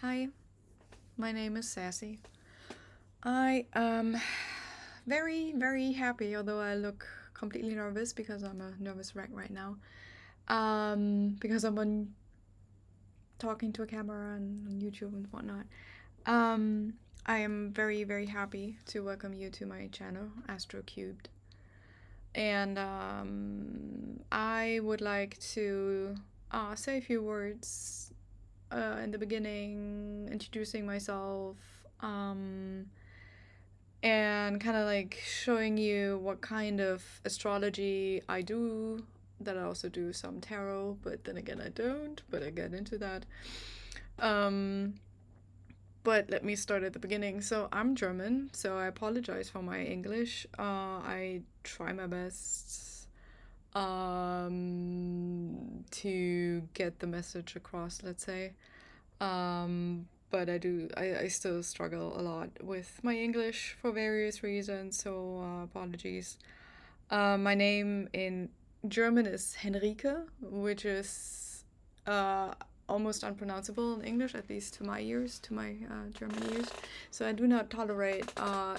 Hi, my name is Sassy. I am very, very happy, although I look completely nervous because I'm a nervous wreck right now. Because I'm on talking to a camera and on YouTube and whatnot. Um, I am very, very happy to welcome you to my channel, Astro Cubed. And I would like to say a few words in the beginning, introducing myself, and kind of like showing you what kind of astrology I do. That I also do some tarot, but then again, I don't, but I get into that. Um, but let me start at the beginning. So, I'm German, so I apologize for my English. I try my best to get the message across, let's say. But I still struggle a lot with my English for various reasons, so apologies. My name in German is Henrike, which is uh, almost unpronounceable in English, at least to my ears, to my German ears. So I do not tolerate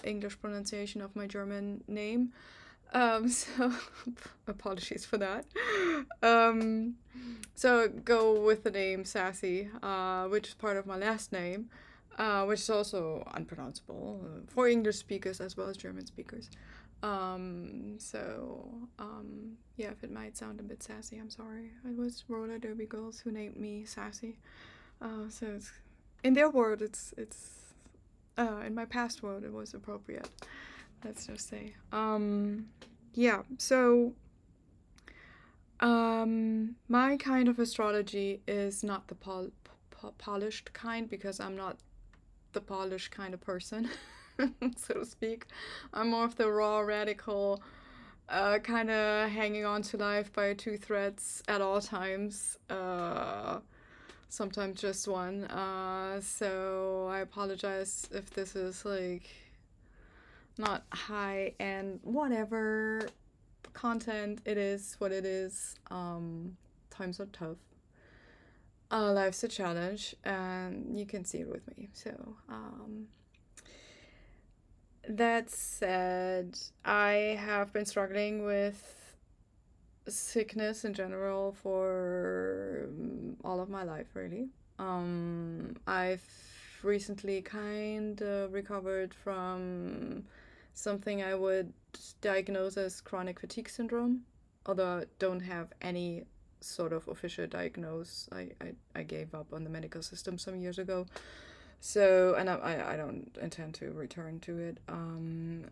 English pronunciation of my German name. So apologies for that. Um, so go with the name Sassy, which is part of my last name, which is also unpronounceable for English speakers as well as German speakers. Yeah, if it might sound a bit sassy, I'm sorry. It was roller derby girls who named me Sassy. So it's in their world, it's in my past world, it was appropriate. Let's just say. Yeah. So my kind of astrology is not the polished kind because I'm not the polished kind of person, so to speak. I'm more of the raw, radical, kind of hanging on to life by two threads at all times. Sometimes just one. So I apologize if this is like not high and whatever content. It is what it is. Times are tough. Life's a challenge, and you can see it with me. So, that said, I have been struggling with sickness in general for all of my life, really. I've recently kind of recovered from something I would diagnose as chronic fatigue syndrome, although I don't have any sort of official diagnose. I gave up on the medical system some years ago. So, and I don't intend to return to it. I'm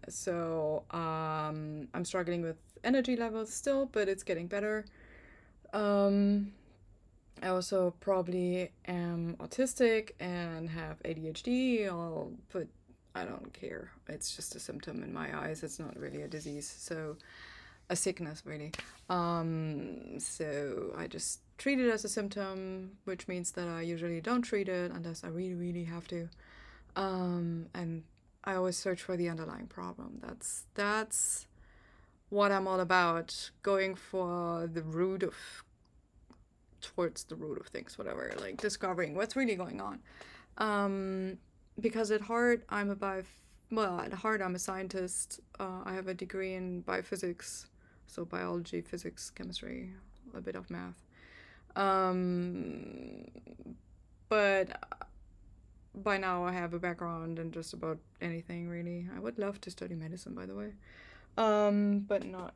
struggling with energy levels still, but it's getting better. Um, I also probably am autistic and have ADHD, but I don't care. It's just a symptom in my eyes. It's not really a disease, so a sickness, really. So I just treat it as a symptom, which means that I usually don't treat it unless I really, really have to. And I always search for the underlying problem. That's what I'm all about. Going for the root of towards the root of things, whatever, like discovering what's really going on. Because at heart, at heart, I'm a scientist. I have a degree in biophysics, so biology, physics, chemistry, a bit of math. Um, but by now, I have a background in just about anything, really. I would love to study medicine, by the way, but not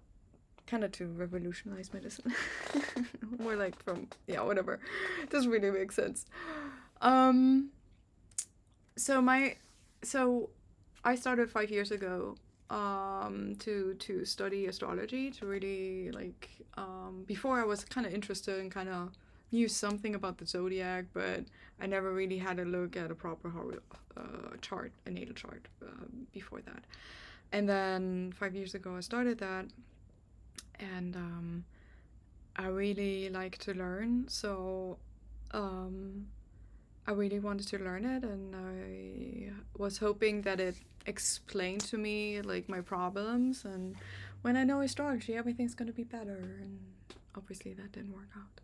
kind of to revolutionize medicine. More like from, yeah, whatever. Doesn't really make sense. Um, so my, so I started 5 years ago to study astrology, to really like before I was kind of interested and kind of knew something about the zodiac, but I never really had a look at a proper chart, a natal chart before that. And then 5 years ago I started that, and I really like to learn, so um, I really wanted to learn it, and I was hoping that it explained to me like my problems, and when I know astrology, everything's gonna be better. And obviously, that didn't work out.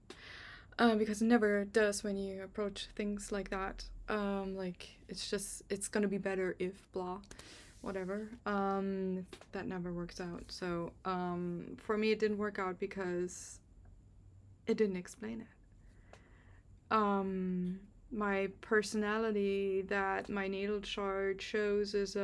because it never does when you approach things like that. Like it's gonna be better if blah, whatever. That never works out. So for me, it didn't work out because it didn't explain it. My personality that my natal chart shows is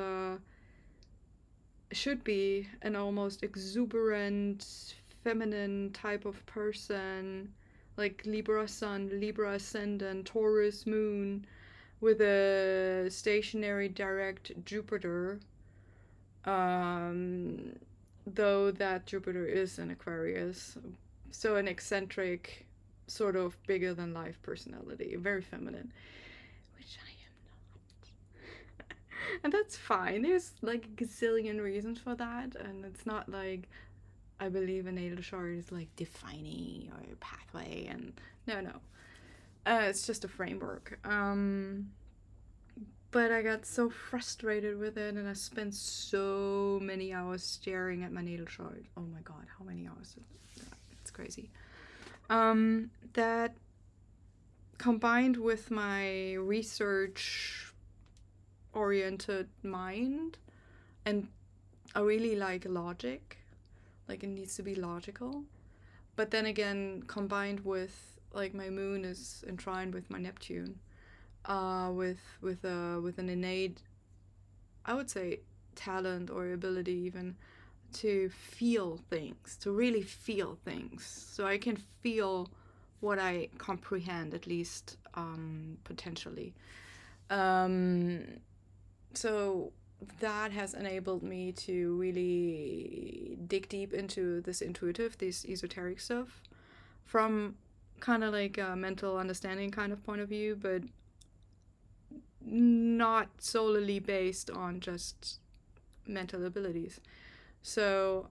should be an almost exuberant, feminine type of person, like Libra sun, Libra ascendant, Taurus moon, with a stationary direct Jupiter. Though that Jupiter is an Aquarius, so an eccentric, sort of bigger than life personality, very feminine, which I am not. And that's fine. There's like a gazillion reasons for that, and it's not like I believe a natal chart is like defining your pathway, and no. It's just a framework. But I got so frustrated with it, and I spent so many hours staring at my natal chart. Oh my god, how many hours? It's crazy. That combined with my research oriented mind, and I really like logic, like it needs to be logical. But then again, combined with like my moon is entwined with my Neptune, with an innate, I would say, talent or ability even to feel things, to really feel things. So I can feel what I comprehend, at least potentially. So that has enabled me to really dig deep into this intuitive, this esoteric stuff from kind of like a mental understanding kind of point of view, but not solely based on just mental abilities. So,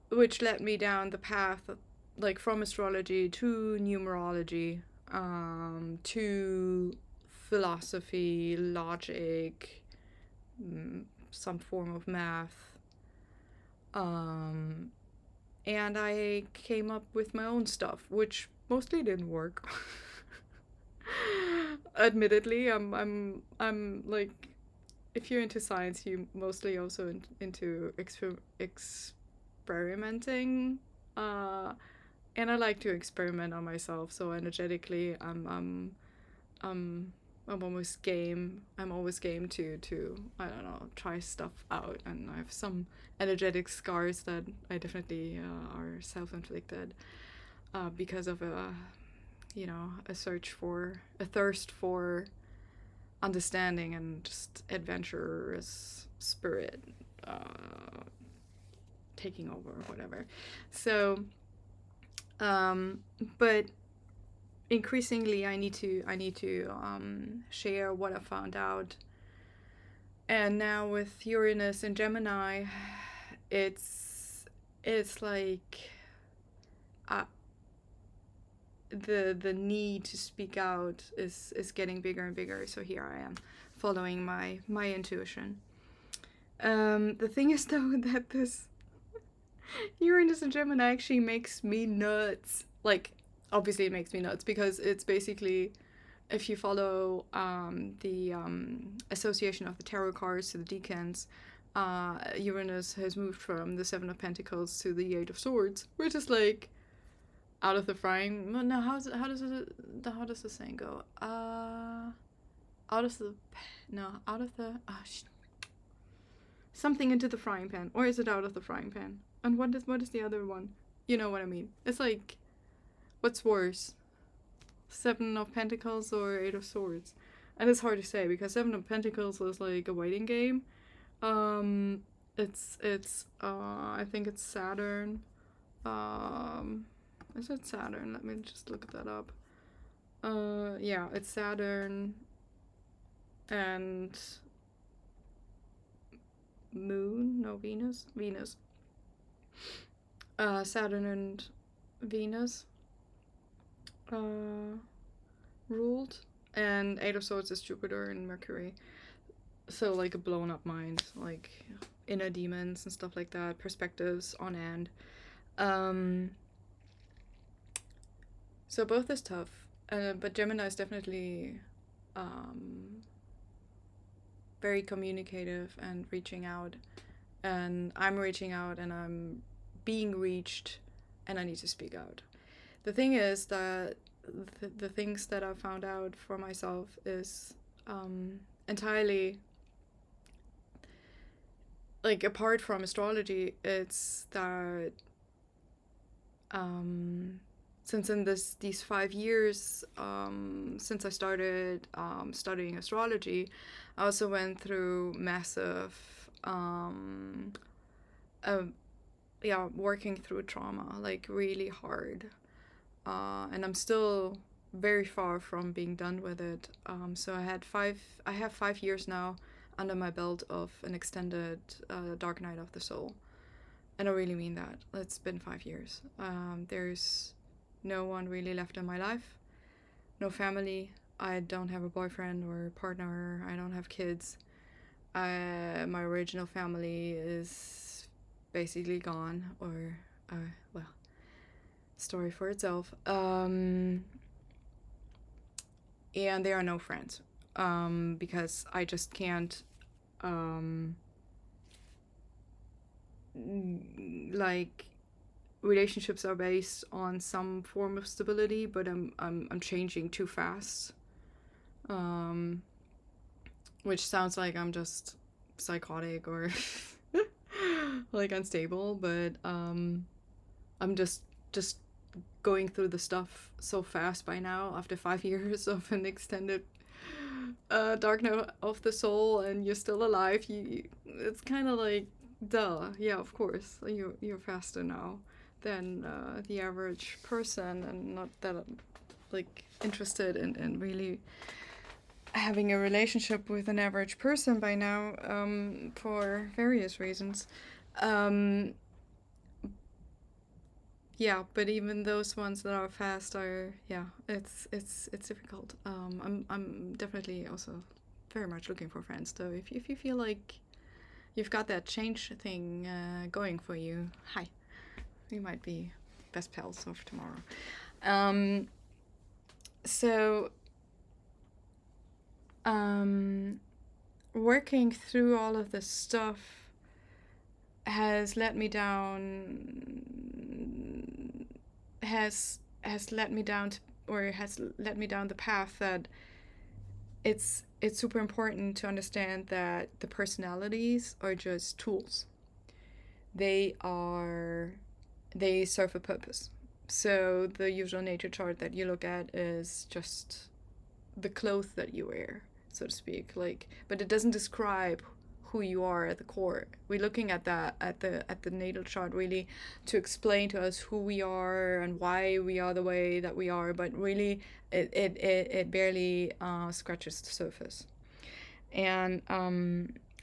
which led me down the path, like from astrology to numerology, to philosophy, logic, some form of math. And I came up with my own stuff, which mostly didn't work. Admittedly, I'm like, if you're into science, you mostly also into experimenting, and I like to experiment on myself. So energetically, I'm always game. I'm always game to I don't know, try stuff out, and I have some energetic scars that I definitely are self-inflicted because of a thirst for understanding and just adventurous spirit taking over or whatever. So, but increasingly, I need to share what I found out. And now with Uranus and Gemini, it's like the need to speak out is getting bigger and bigger. So here I am, following my intuition. The thing is though that this Uranus and Gemini actually makes me nuts. Like, obviously it makes me nuts because it's basically, if you follow the association of the tarot cards to the decans, Uranus has moved from the Seven of Pentacles to the Eight of Swords, which is like out of the frying. No, how does the saying go? Out of the something into the frying pan, or is it out of the frying pan? And what is the other one? You know what I mean. It's like, what's worse, Seven of Pentacles or Eight of Swords? And it's hard to say because Seven of Pentacles is like a waiting game. It's I think it's Saturn. Is it Saturn? Let me just look that up. Yeah, it's Saturn and Moon. No, Venus. Saturn and Venus ruled, and Eight of Swords is Jupiter and Mercury. So like a blown up mind, like inner demons and stuff like that, perspectives on end. So both is tough, but Gemini is definitely um, very communicative and reaching out. And I'm reaching out and I'm being reached and I need to speak out. The thing is that the things that I found out for myself is entirely, like, apart from astrology, it's that since in these 5 years since I started studying astrology, I also went through massive uh, working through trauma, like really hard, and I'm still very far from being done with it. So I have 5 years now under my belt of an extended dark night of the soul. And I really mean that. It's been 5 years. There's no one really left in my life. No family. I don't have a boyfriend or partner. I don't have kids. My original family is basically gone, or, well, story for itself. And there are no friends. Because I just can't, like, relationships are based on some form of stability, but I'm changing too fast, which sounds like I'm just psychotic or like unstable, but I'm just going through the stuff so fast by now after 5 years of an extended dark night of the soul, and you're still alive. It's kind of like, duh, yeah, of course you're faster now than the average person, and not that I'm, like, interested in really having a relationship with an average person by now, for various reasons. Yeah, but even those ones that are fast are, yeah, it's difficult. I'm definitely also very much looking for friends. So if you feel like you've got that change thing going for you, hi, we might be best pals of tomorrow. So working through all of this stuff has led me down has led me down to, or has led me down the path that it's super important to understand that the personalities are just tools. They serve a purpose. So the usual nature chart that you look at is just the clothes that you wear, so to speak. Like, but it doesn't describe who you are at the core. We're looking at that at the natal chart really to explain to us who we are and why we are the way that we are. But really, it barely scratches the surface. And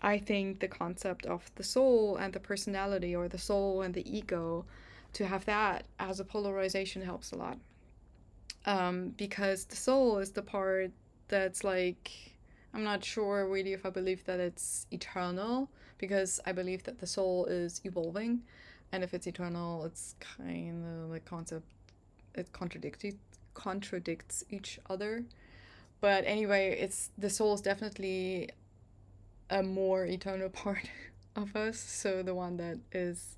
I think the concept of the soul and the personality, or the soul and the ego, to have that as a polarization helps a lot. Because the soul is the part that's like, I'm not sure really if I believe that it's eternal, because I believe that the soul is evolving, and if it's eternal, it's kind of like concept, it contradicts each other. But anyway, it's the soul is definitely a more eternal part of us, so the one that is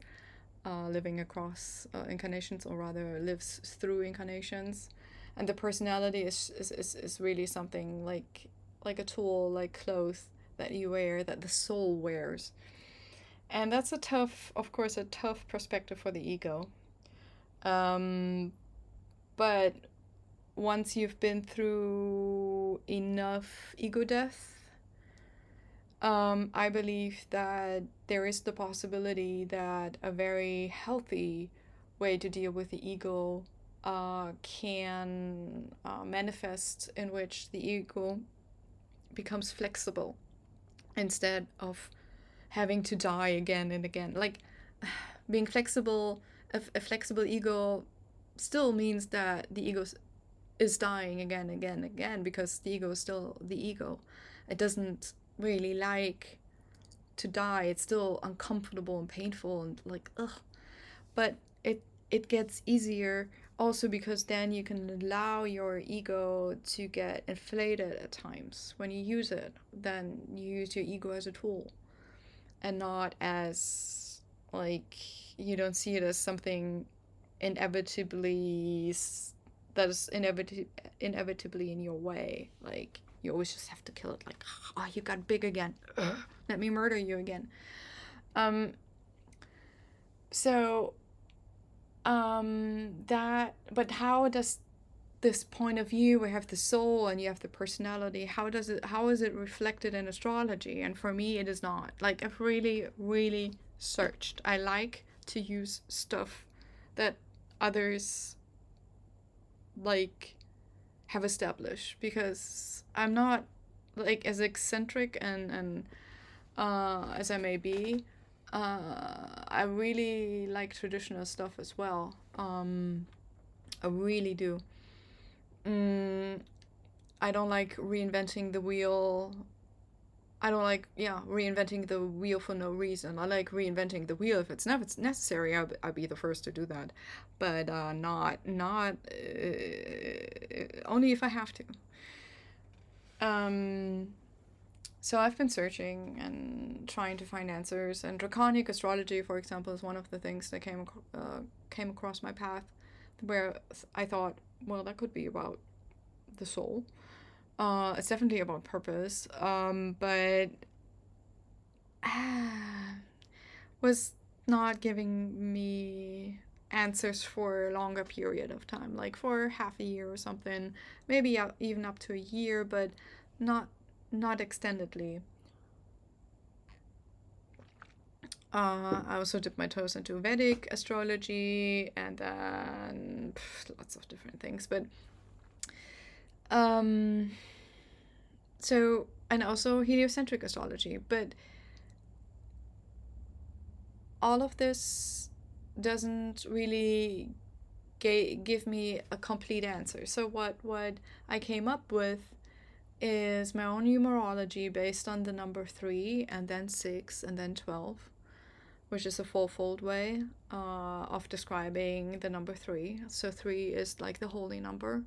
living across incarnations, or rather lives through incarnations. And the personality is really something like a tool, like clothes that you wear, that the soul wears. And that's of course, a tough perspective for the ego. But once you've been through enough ego death, I believe that there is the possibility that a very healthy way to deal with the ego can manifest, in which the ego becomes flexible instead of having to die again and again. Like, being flexible, a flexible ego still means that the ego is dying again, again, again, because the ego is still the ego. It doesn't really like to die. It's still uncomfortable and painful and like, ugh. But it gets easier Also because then you can allow your ego to get inflated at times when you use it. Then you use your ego as a tool and not as, like, you don't see it as something inevitably that is inevitably in your way. Like, you always just have to kill it. Like, oh, you got big again. Let me murder you again. So but how does this point of view, we have the soul and you have the personality, how is it reflected in astrology? And for me, it is not. Like, I've really searched. I like to use stuff that others, like, have established, because I'm not, like, as eccentric and as I may be. I really like traditional stuff as well. I really do. I don't like reinventing the wheel. I don't like, reinventing the wheel for no reason. I like reinventing the wheel if it's necessary. I'll be the first to do that, but not only if I have to. So I've been searching and trying to find answers, and draconic astrology, for example, is one of the things that came across my path, where I thought, well, that could be about the soul. It's definitely about purpose, but was not giving me answers for a longer period of time, like for half a year or something, maybe even up to a year, but not extendedly. I also dipped my toes into Vedic astrology, and then lots of different things, but so, and also heliocentric astrology, but all of this doesn't really give me a complete answer. So what I came up with is my own numerology based on the number 3 and then 6 and then 12, which is a fourfold way of describing the number 3. So 3 is like the holy number,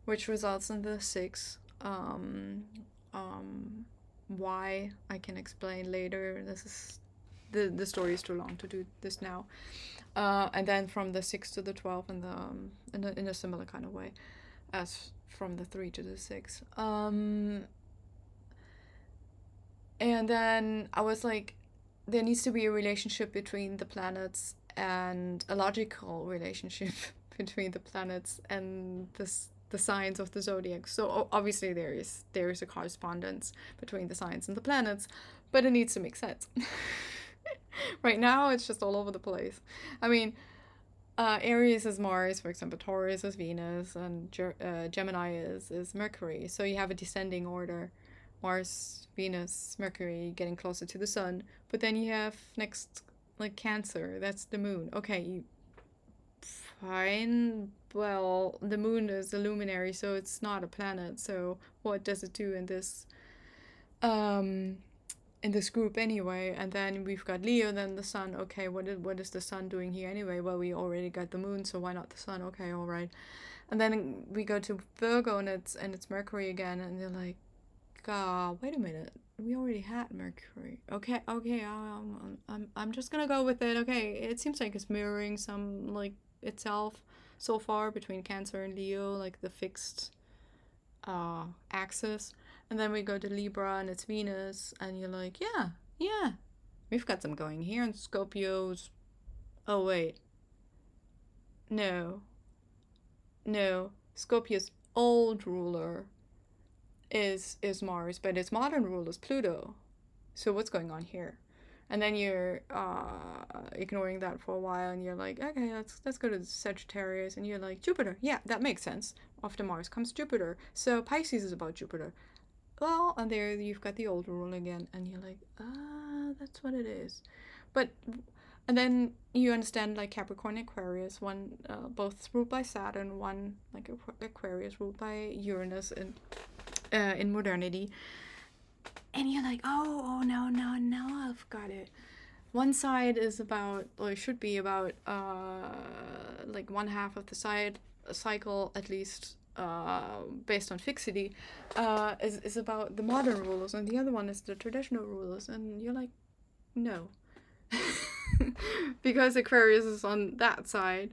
which results in the 6. Why, I can explain later. This is the story is too long to do this now. And then from the 6 to the 12 in a similar kind of way as from the 3 to the 6. And then I was like, there needs to be a relationship between the planets, and a logical relationship between the planets and the signs of the zodiac. So obviously there is a correspondence between the signs and the planets, but it needs to make sense. Right now it's just all over the place. I mean, Aries is Mars, for example. Taurus is Venus, and Gemini is Mercury. So you have a descending order: Mars, Venus, Mercury, getting closer to the sun. But then you have next, like, Cancer. That's the moon. Okay, fine. Well, the moon is a luminary, so it's not a planet. So what does it do in this group anyway? And then we've got Leo, then the sun. Okay, what is the sun doing here anyway? Well, we already got the moon, so why not the sun? Okay, all right. And then we go to Virgo, and it's Mercury again, and you're like, wait a minute, we already had Mercury. Okay, I'm just gonna go with it. Okay, it seems like it's mirroring some, like, itself so far between Cancer and Leo, like the fixed axis. And then we go to Libra, and it's Venus, and you're like, yeah, we've got some going here. And Scorpio's, oh wait, no, Scorpio's old ruler is Mars, but its modern ruler is Pluto. So what's going on here? And then you're ignoring that for a while, and you're like, okay, let's go to Sagittarius, and you're like, Jupiter. Yeah, that makes sense. After Mars comes Jupiter. So Pisces is about Jupiter. Well, and there you've got the old rule again, and you're like, that's what it is. But, and then you understand, like, Capricorn and Aquarius, one both ruled by Saturn, one, like, Aquarius ruled by Uranus in modernity. And you're like, oh no, I've got it. one side is about, or should be about, like one half of the cycle at least, based on fixity, is about the modern rulers, and the other one is the traditional rulers, and you're like, no. Because Aquarius is on that side,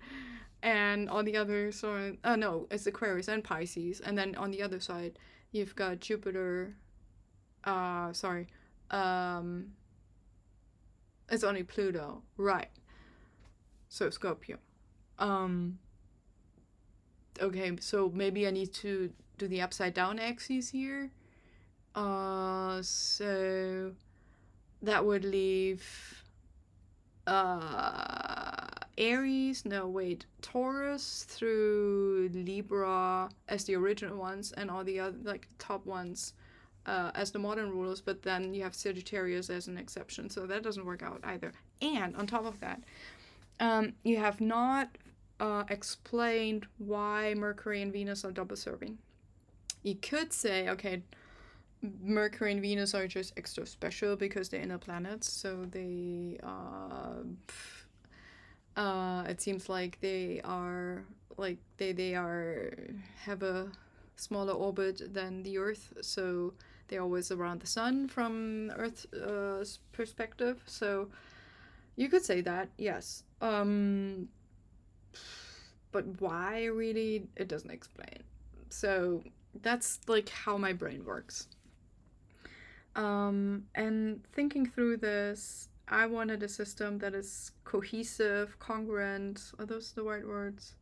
and on the other side, no, it's Aquarius and Pisces, and then on the other side, you've got Jupiter, sorry, it's only Pluto, right? So Scorpio. Um, okay, so maybe I need to do the upside down axes here. So that would leave Aries, no wait, Taurus through Libra as the original ones, and all the other like top ones as the modern rulers, but then you have Sagittarius as an exception, so that doesn't work out either. And on top of that, you have not explained why Mercury and Venus are double serving. You could say, okay, Mercury and Venus are just extra special because they're inner planets, so they it seems like they are like they are have a smaller orbit than the Earth, so they're always around the sun from Earth's perspective. So you could say that, yes. But why really? It doesn't explain. So that's like how my brain works. And thinking through this, I wanted a system that is cohesive, congruent. Are those the right words?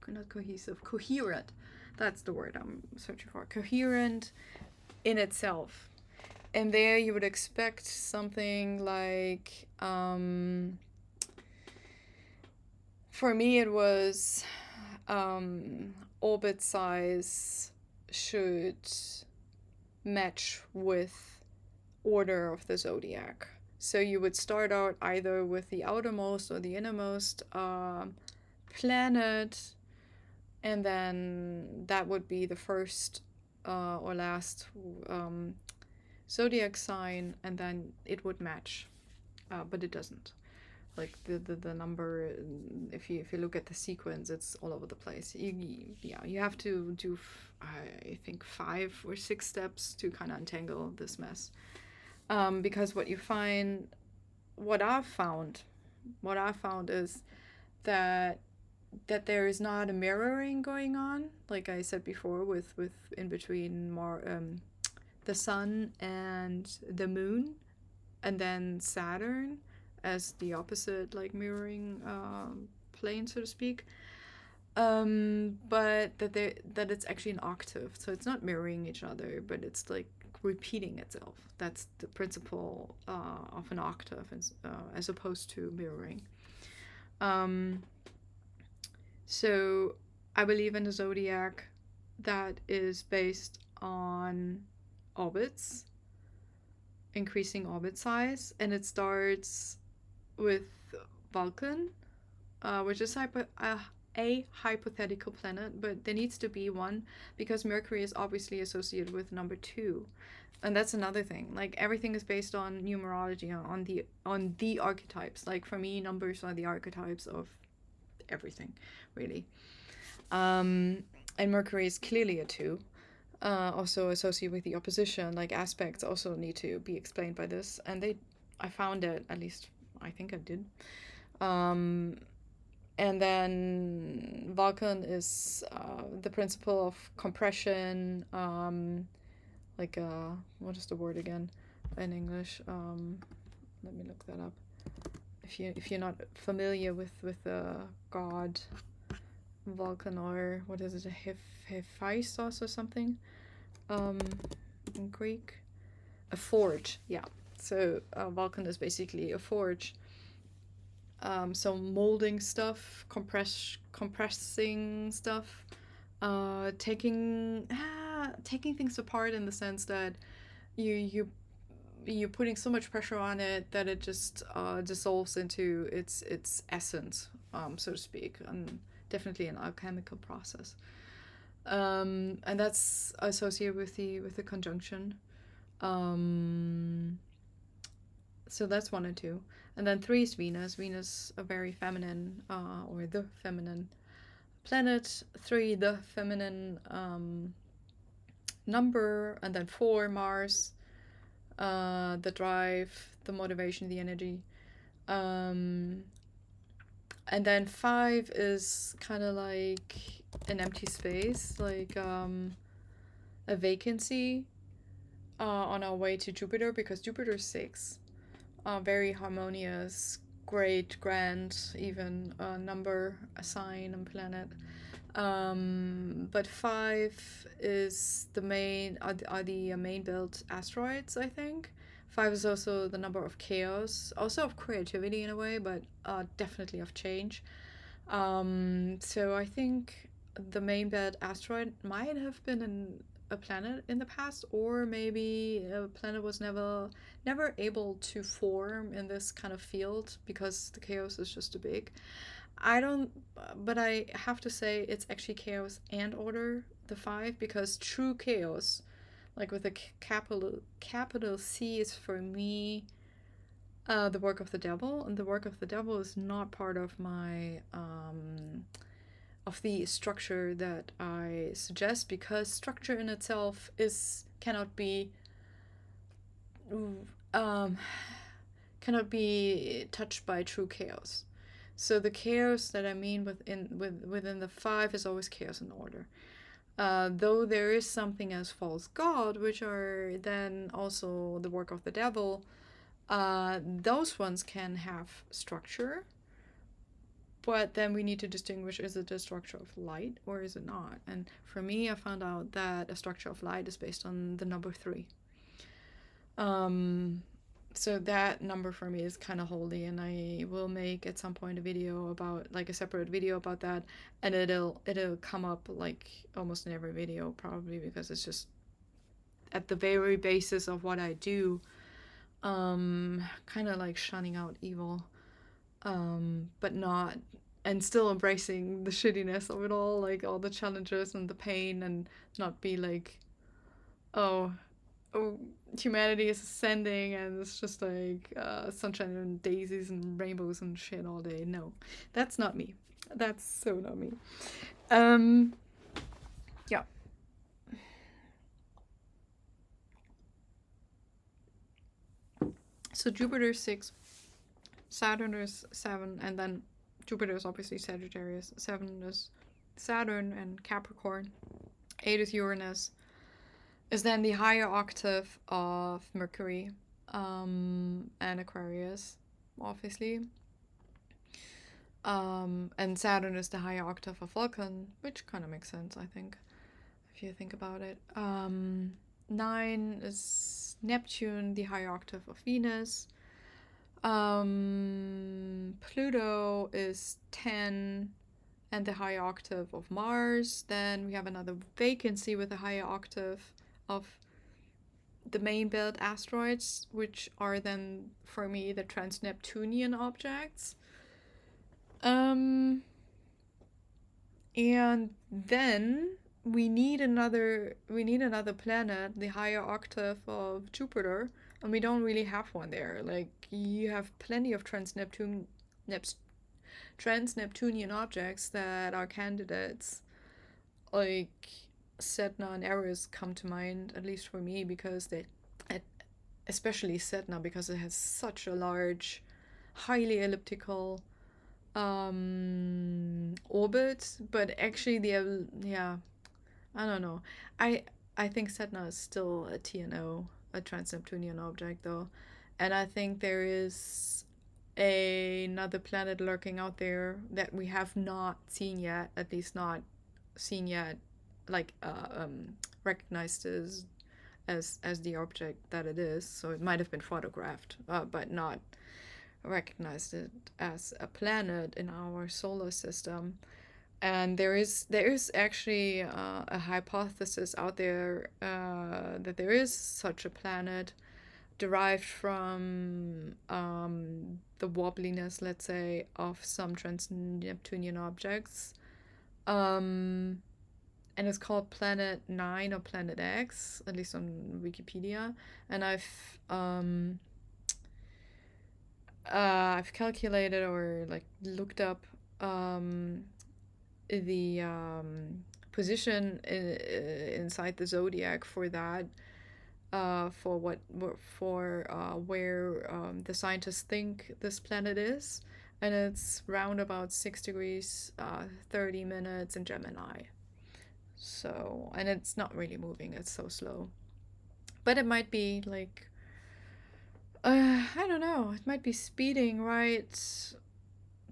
Not cohesive, coherent. That's the word I'm searching for. Coherent in itself. And there you would expect something like, for me it was orbit size should match with order of the zodiac. So you would start out either with the outermost or the innermost planet, and then that would be the first or last zodiac sign, and then it would match, but it doesn't. Like the number, if you look at the sequence, it's all over the place. You have to do I think 5 or 6 steps to kind of untangle this mess, because what I've found is that there is not a mirroring going on, like I said before, with in between more the sun and the moon, and then Saturn as the opposite, like mirroring plane, so to speak. But that it's actually an octave, so it's not mirroring each other, but it's like repeating itself. That's the principle of an octave, as opposed to mirroring. So I believe in a zodiac that is based on orbits, increasing orbit size, and it starts with Vulcan, which is a hypothetical planet, but there needs to be one because Mercury is obviously associated with number 2, and that's another thing. Like everything is based on numerology, on the archetypes. Like for me, numbers are the archetypes of everything, really. And Mercury is clearly a 2. Also associated with the opposition, like aspects also need to be explained by this, and I found it, at least I think I did. And then Vulcan is the principle of compression, like what is the word again in English? Let me look that up. If you're not familiar with the god Vulcan, or what is it, Hephaestus or something, in Greek, a forge. Yeah. So Vulcan is basically a forge. So molding stuff, compressing stuff, taking things apart in the sense that you're putting so much pressure on it that it just dissolves into its essence, so to speak, and definitely an alchemical process. And that's associated with the conjunction. So that's 1 and 2. And then 3 is Venus. Venus, a very feminine, or the feminine planet. 3, the feminine number. And then 4, Mars, the drive, the motivation, the energy. And then 5 is kind of like an empty space, like a vacancy on our way to Jupiter, because Jupiter's 6. Very harmonious, great, grand, even number, a sign, and planet. But 5 is the main, are the main built asteroids, I think. 5 is also the number of chaos, also of creativity in a way, but definitely of change. So I think the main belt asteroid might have been a planet in the past, or maybe a planet was never able to form in this kind of field because the chaos is just too big. I don't, but I have to say it's actually chaos and order, the 5, because true chaos, like with a capital C, is for me the work of the devil, and the work of the devil is not part of my of the structure that I suggest, because structure in itself cannot be um, cannot be touched by true chaos. So the chaos that I mean within the 5 is always chaos and order. Though there is something as false god, which are then also the work of the devil, those ones can have structure, but then we need to distinguish, is it a structure of light or is it not? And for me, I found out that a structure of light is based on the number 3. So that number for me is kind of holy, and I will make at some point a video about, like, a separate video about that, and it'll come up like almost in every video probably, because it's just at the very basis of what I do, kind of like shunning out evil, but not, and still embracing the shittiness of it all, like all the challenges and the pain, and not be like, oh, humanity is ascending and it's just like sunshine and daisies and rainbows and shit all day. No, that's not me. That's so not me. Yeah. So Jupiter is 6, Saturn is 7, and then Jupiter is obviously Sagittarius. 7 is Saturn and Capricorn. 8 is Uranus. Is then the higher octave of Mercury, and Aquarius, obviously. And Saturn is the higher octave of Vulcan, which kind of makes sense, I think, if you think about it. 9 is Neptune, the higher octave of Venus. Pluto is 10 and the higher octave of Mars. Then we have another vacancy with a higher octave of the main belt asteroids, which are then for me the trans-Neptunian objects. And then we need another planet, the higher octave of Jupiter, and we don't really have one there. Like, you have plenty of trans-Neptunian objects that are candidates. Like, Sedna and Eris come to mind, at least for me, because especially Sedna, because it has such a large, highly elliptical orbit. But actually I don't know. I think Sedna is still a TNO, a trans-Neptunian object, though, and I think there is another planet lurking out there that we have not seen yet, at least not seen yet, like recognized as the object that it is. So it might have been photographed, but not recognized it as a planet in our solar system. And there is actually a hypothesis out there that there is such a planet, derived from the wobbliness, let's say, of some trans-Neptunian objects. And it's called Planet 9 or Planet X, at least on Wikipedia. And I've calculated or like looked up um, the position inside the zodiac for that, for where the scientists think this planet is, and it's round about 6 degrees, 30 minutes in Gemini. So, and it's not really moving; it's so slow. But it might be like, I don't know. It might be speeding right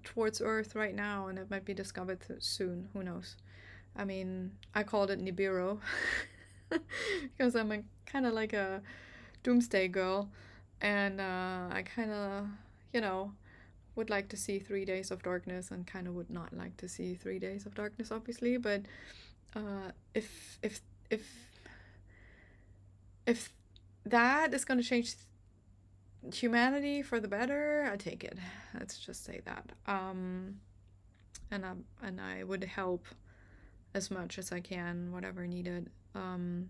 towards Earth right now, and it might be discovered soon. Who knows? I mean, I called it Nibiru because I'm kind of like a doomsday girl, and I kind of, you know, would like to see 3 days of darkness, and kind of would not like to see 3 days of darkness, obviously. But if if that is going to change humanity for the better, I take it. Let's just say that. And I would help as much as I can, whatever needed, in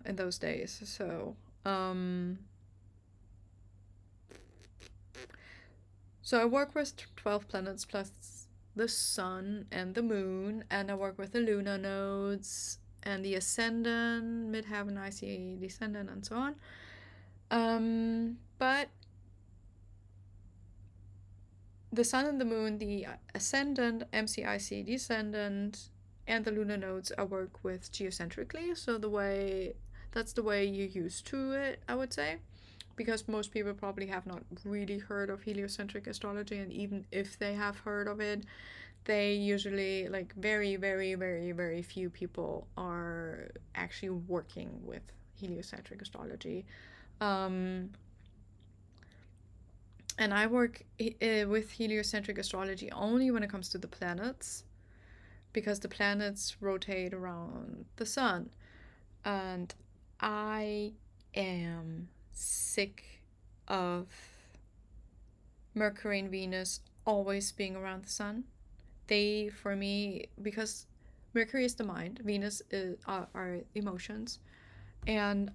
those days. So I work with 12 planets plus the sun and the moon, and I work with the lunar nodes and the ascendant, midheaven, IC descendant, and so on. But the sun and the moon, the ascendant, MCIC descendant, and the lunar nodes I work with geocentrically. So that's the way you used to it, I would say, because most people probably have not really heard of heliocentric astrology, and even if they have heard of it, they usually, like, very, very, very, very few people are actually working with heliocentric astrology. And I work with heliocentric astrology only when it comes to the planets, because the planets rotate around the sun. And I am sick of Mercury and Venus always being around the sun. They, for me, because Mercury is the mind, Venus are emotions, and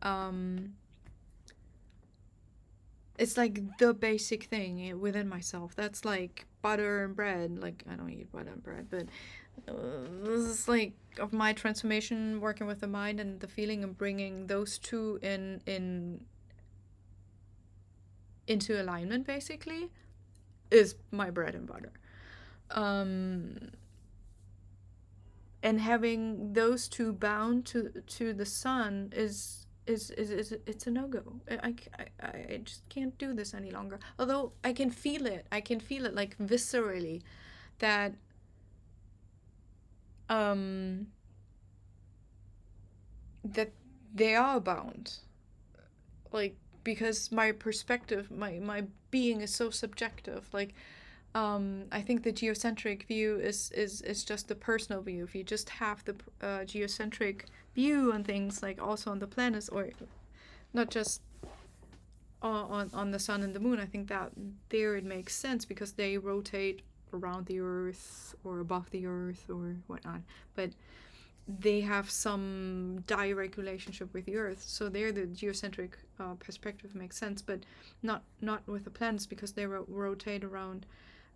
it's like the basic thing within myself. That's like butter and bread. Like, I don't eat butter and bread, but this is like of my transformation, working with the mind and the feeling, and bringing those two into alignment, basically, is my bread and butter. And having those two bound to the sun is it's a no-go. I just can't do this any longer. Although I can feel it. I can feel it, like, viscerally, that that they are bound. Like, because my perspective, my being is so subjective. Like, I think the geocentric view is just the personal view. If you just have the geocentric view on things, like also on the planets, or not just on the sun and the moon, I think that there it makes sense, because they rotate around the Earth or above the Earth or whatnot. But they have some direct relationship with the Earth, so there the geocentric perspective makes sense. But not with the planets, because they rotate around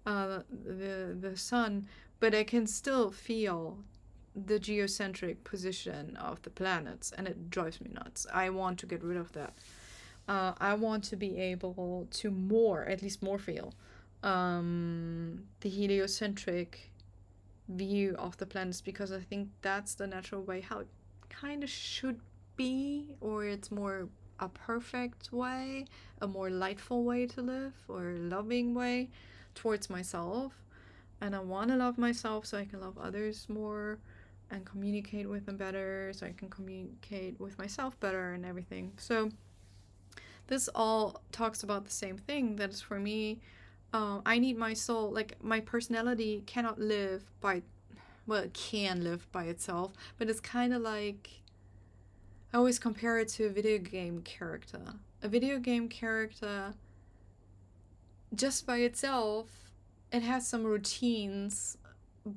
the sun. But I can still feel the geocentric position of the planets, and it drives me nuts. I want to get rid of that. I want to be able to at least more feel the heliocentric view of the planets, because I think that's the natural way how it kind of should be, or it's more a perfect way, a more lightful way to live, or a loving way towards myself. And I want to love myself so I can love others more and communicate with them better, so I can communicate with myself better and everything. So this all talks about the same thing, that is, for me, I need my soul, like, my personality cannot live by, well, it can live by itself, but it's kind of like, I always compare it to a video game character. A video game character, just by itself, it has some routines,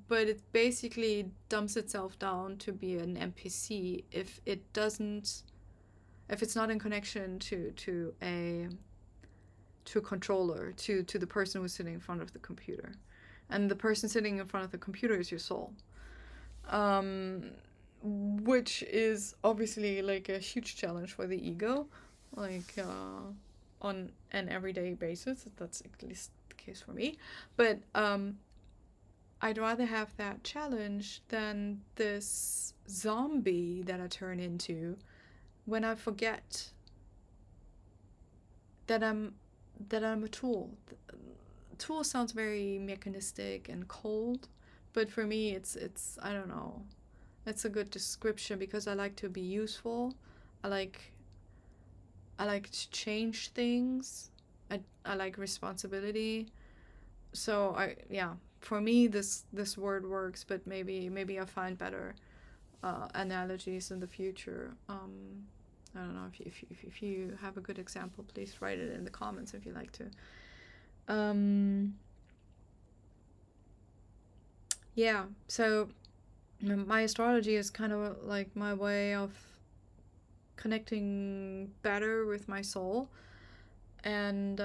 but it basically dumps itself down to be an NPC if it's not in connection to to a controller, to the person who's sitting in front of the computer. And the person sitting in front of the computer is your soul. Which is obviously like a huge challenge for the ego, like on an everyday basis. That's at least the case for me. But I'd rather have that challenge than this zombie that I turn into when I forget that I'm a tool. Tool sounds very mechanistic and cold, but for me it's I don't know. It's a good description because I like to be useful. I like to change things. I like responsibility. So for me this word works, but maybe I find better analogies in the future. I don't know if you have a good example, please write it in the comments if you like to. Yeah, so my astrology is kind of like my way of connecting better with my soul. And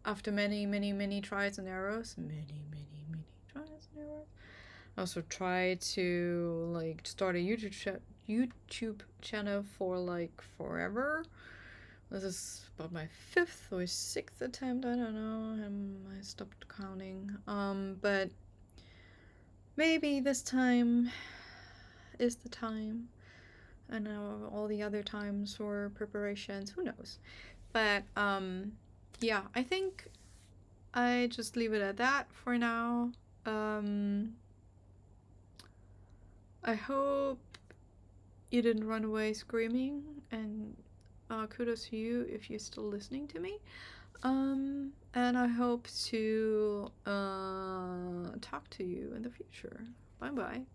after many trials and errors, I also tried to like start a YouTube channel for like forever. This is about my 5th or 6th attempt, I don't know. I stopped counting. But maybe this time is the time. And all the other times for preparations, who knows. But yeah, I think I just leave it at that for now. I hope you didn't run away screaming, and kudos to you if you're still listening to me. And I hope to talk to you in the future. Bye bye.